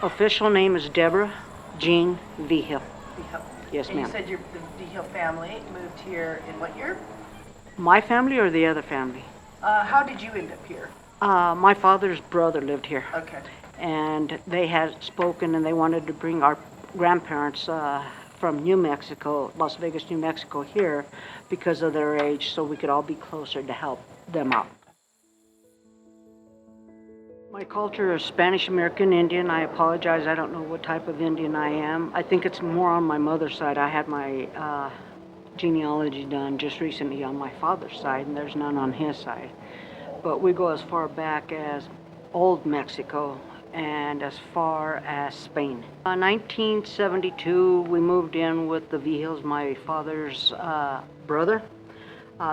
Official name is Deborah Jean Vigil. Vigil. Yes, and you ma'am. said the Vigil family moved here in what year? My family or the other family? How did you end up here? My father's brother lived here. Okay. And they had spoken and they wanted to bring our grandparents from New Mexico, Las Vegas, New Mexico here because of their age so we could all be closer to help them out. My culture is Spanish American Indian. I apologize, I don't know what type of Indian I am. I think it's more on my mother's side. I had my genealogy done just recently on my father's side, and there's none on his side. But we go as far back as Old Mexico and as far as Spain. 1972, we moved in with the Vigils, my father's brother.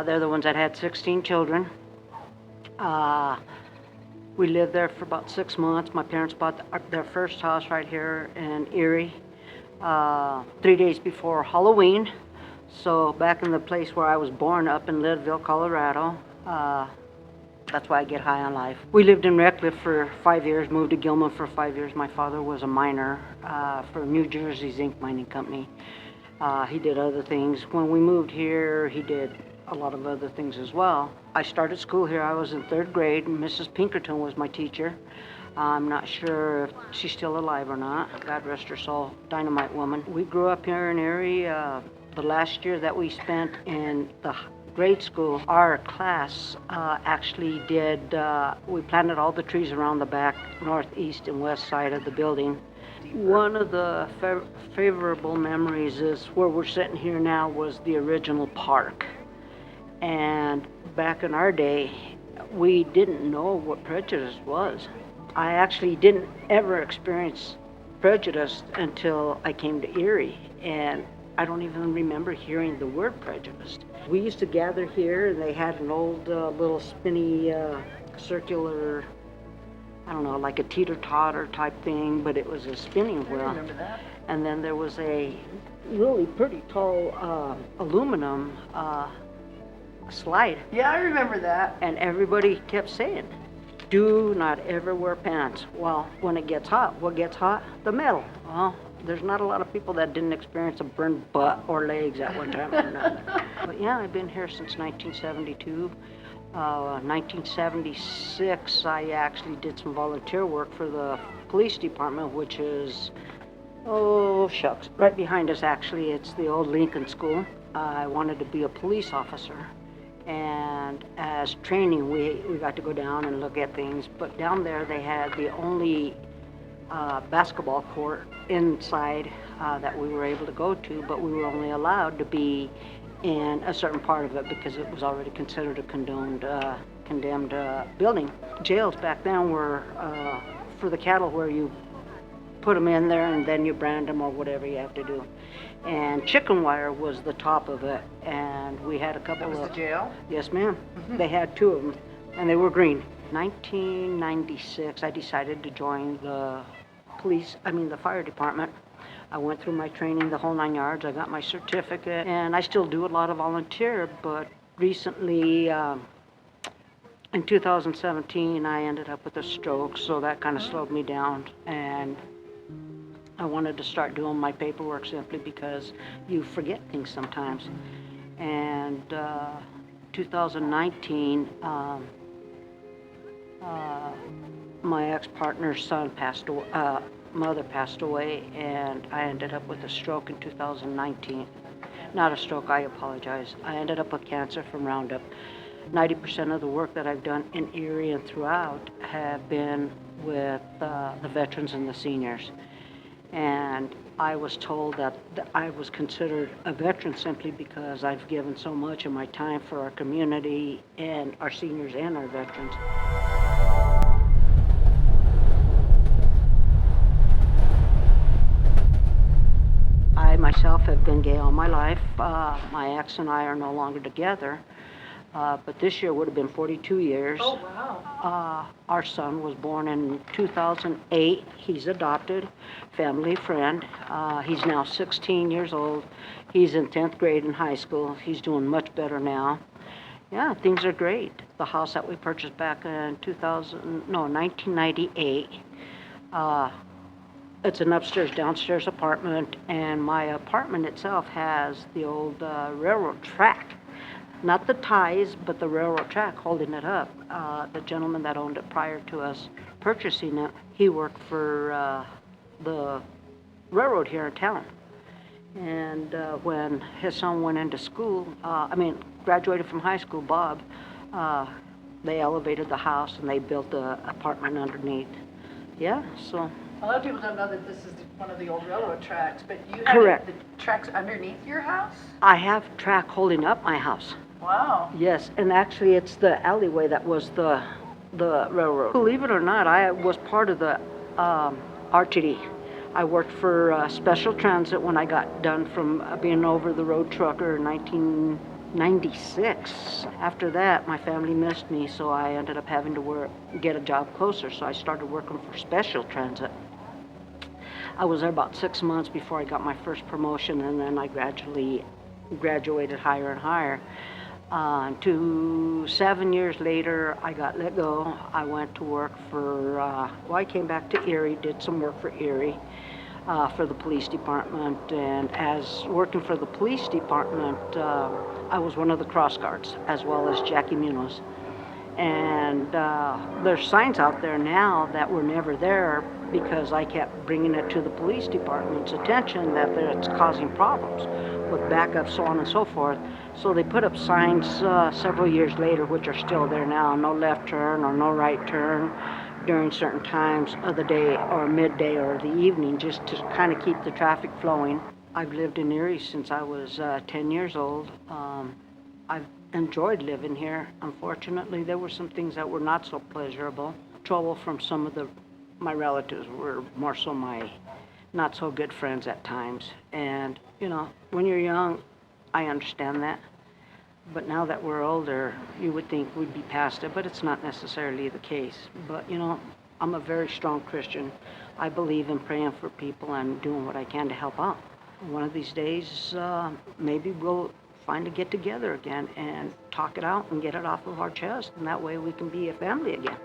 They're the ones that had 16 children. We lived there for about 6 months. My parents bought their first house right here in Erie 3 days before Halloween. So back in the place where I was born, up in Leadville, Colorado. That's why I get high on life. We lived in Redcliffe for 5 years, moved to Gilman for 5 years. My father was a miner for New Jersey Zinc Mining Company. He did other things. When we moved here, he did a lot of other things as well. I started school here. I was in 3rd grade, and Mrs. Pinkerton was my teacher. I'm not sure if she's still alive or not. God rest her soul, dynamite woman. We grew up here in Erie. The last year that we spent in the grade school, our class actually did, we planted all the trees around the back, north, east, and west side of the building. One of the favorable memories is where we're sitting here now was the original park. And back in our day, we didn't know what prejudice was. I actually didn't ever experience prejudice until I came to Erie, and I don't even remember hearing the word prejudice. We used to gather here, and they had an old little spinny circular, I don't know, like a teeter-totter type thing, but it was a spinning wheel. I remember that. And then there was a really pretty tall aluminum slide. Yeah, I remember that. And everybody kept saying, do not ever wear pants. Well, when it gets hot, what gets hot? The metal. Well, there's not a lot of people that didn't experience a burned butt or legs at one time or another. But yeah, I've been here since 1972. 1976, I actually did some volunteer work for the police department, which is, oh shucks, right behind us actually. It's the old Lincoln School. I wanted to be a police officer. And as training, we got to go down and look at things. But down there, they had the only basketball court inside that we were able to go to, but we were only allowed to be in a certain part of it because it was already considered a condemned building. Jails back then were for the cattle where you put them in there and then you brand them or whatever you have to do. And chicken wire was the top of it, and we had a couple of... That was the jail? Yes, ma'am. They had 2 of them, and they were green. 1996, I decided to join the the fire department. I went through my training, the whole 9 yards. I got my certificate, and I still do a lot of volunteer, but recently, in 2017, I ended up with a stroke, so that kind of slowed me down, and I wanted to start doing my paperwork simply because you forget things sometimes. And 2019, my ex-partner's mother passed away, and I ended up with a stroke in 2019. Not a stroke, I apologize. I ended up with cancer from Roundup. 90% of the work that I've done in Erie and throughout have been with the veterans and the seniors. And I was told that I was considered a veteran simply because I've given so much of my time for our community and our seniors and our veterans. I myself have been gay all my life. My ex and I are no longer together. But this year would have been 42 years. Oh, wow. Our son was born in 2008. He's adopted, family friend. He's now 16 years old. He's in 10th grade in high school. He's doing much better now. Yeah, things are great. The house that we purchased back in 1998, It's an upstairs, downstairs apartment, and my apartment itself has the old railroad track. Not the ties, but the railroad track holding it up. The gentleman that owned it prior to us purchasing it, he worked for the railroad here in town. And when his son went into school, graduated from high school, Bob, they elevated the house and they built the apartment underneath. Yeah, so. A lot of people don't know that this is one of the old railroad tracks, but you have Correct. the tracks underneath your house? I have track holding up my house. Wow. Yes, and actually it's the alleyway that was the railroad. Believe it or not, I was part of the RTD. I worked for Special Transit when I got done from being over the road trucker in 1996. After that, my family missed me, so I ended up having to get a job closer, so I started working for Special Transit. I was there about 6 months before I got my first promotion, and then I gradually graduated higher and higher. 7 years later, I got let go. I went to work for, I came back to Erie, did some work for Erie, for the police department. And as working for the police department, I was one of the cross guards, as well as Jackie Munoz. And there's signs out there now that were never there because I kept bringing it to the police department's attention that it's causing problems with backup, so on and so forth. So they put up signs several years later, which are still there now: no left turn or no right turn during certain times of the day or midday or the evening, just to kind of keep the traffic flowing. I've lived in Erie since I was 10 years old. I've enjoyed living here. Unfortunately, there were some things that were not so pleasurable. Trouble from some of my relatives were more so my not so good friends at times. And, when you're young, I understand that. But now that we're older, you would think we'd be past it, but it's not necessarily the case. But, I'm a very strong Christian. I believe in praying for people and doing what I can to help out. One of these days, maybe we'll find a get-together again and talk it out and get it off of our chest, and that way we can be a family again.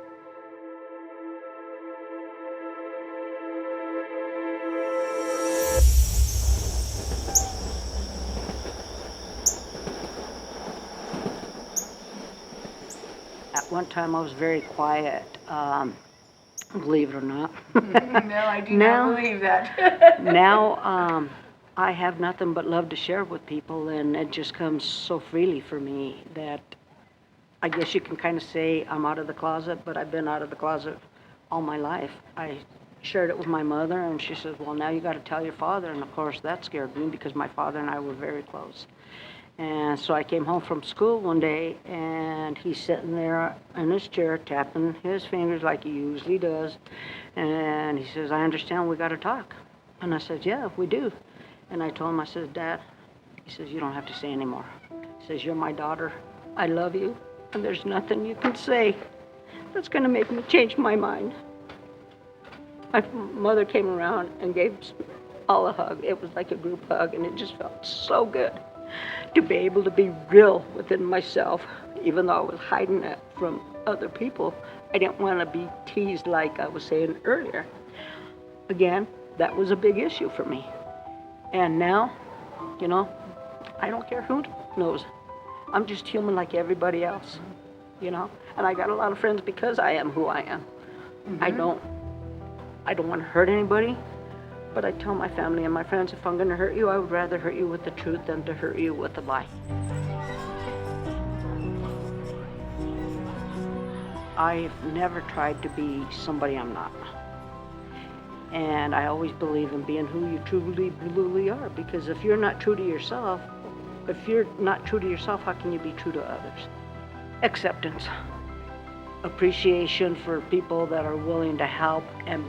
At one time, I was very quiet, believe it or not. No, I do Now- not believe that. Now, I have nothing but love to share with people, and it just comes so freely for me that I guess you can kind of say I'm out of the closet, but I've been out of the closet all my life. I shared it with my mother, and she says, well, now you got to tell your father. And of course, that scared me because my father and I were very close. And so I came home from school one day, and he's sitting there in his chair, tapping his fingers like he usually does. And he says, I understand we got to talk. And I said, yeah, we do. And I told him, I said, Dad, he says, you don't have to say anymore. He says, you're my daughter. I love you. And there's nothing you can say that's going to make me change my mind. My mother came around and gave us all a hug. It was like a group hug, and it just felt so good to be able to be real within myself, even though I was hiding it from other people. I didn't want to be teased like I was saying earlier. Again, that was a big issue for me. And now, I don't care who knows. I'm just human like everybody else, And I got a lot of friends because I am who I am. Mm-hmm. I don't want to hurt anybody, but I tell my family and my friends, if I'm going to hurt you, I would rather hurt you with the truth than to hurt you with a lie. I've never tried to be somebody I'm not. And I always believe in being who you truly are, because if you're not true to yourself, how can you be true to others? Acceptance, appreciation for people that are willing to help and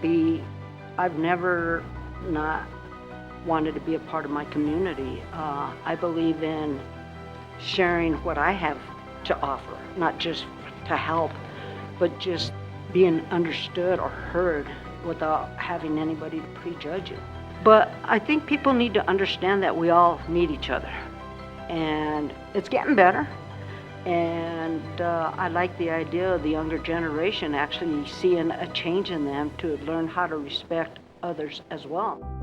I've never not wanted to be a part of my community. I believe in sharing what I have to offer, not just to help, but just being understood or heard without having anybody to prejudge you. But I think people need to understand that we all need each other. And it's getting better. And I like the idea of the younger generation actually seeing a change in them to learn how to respect others as well.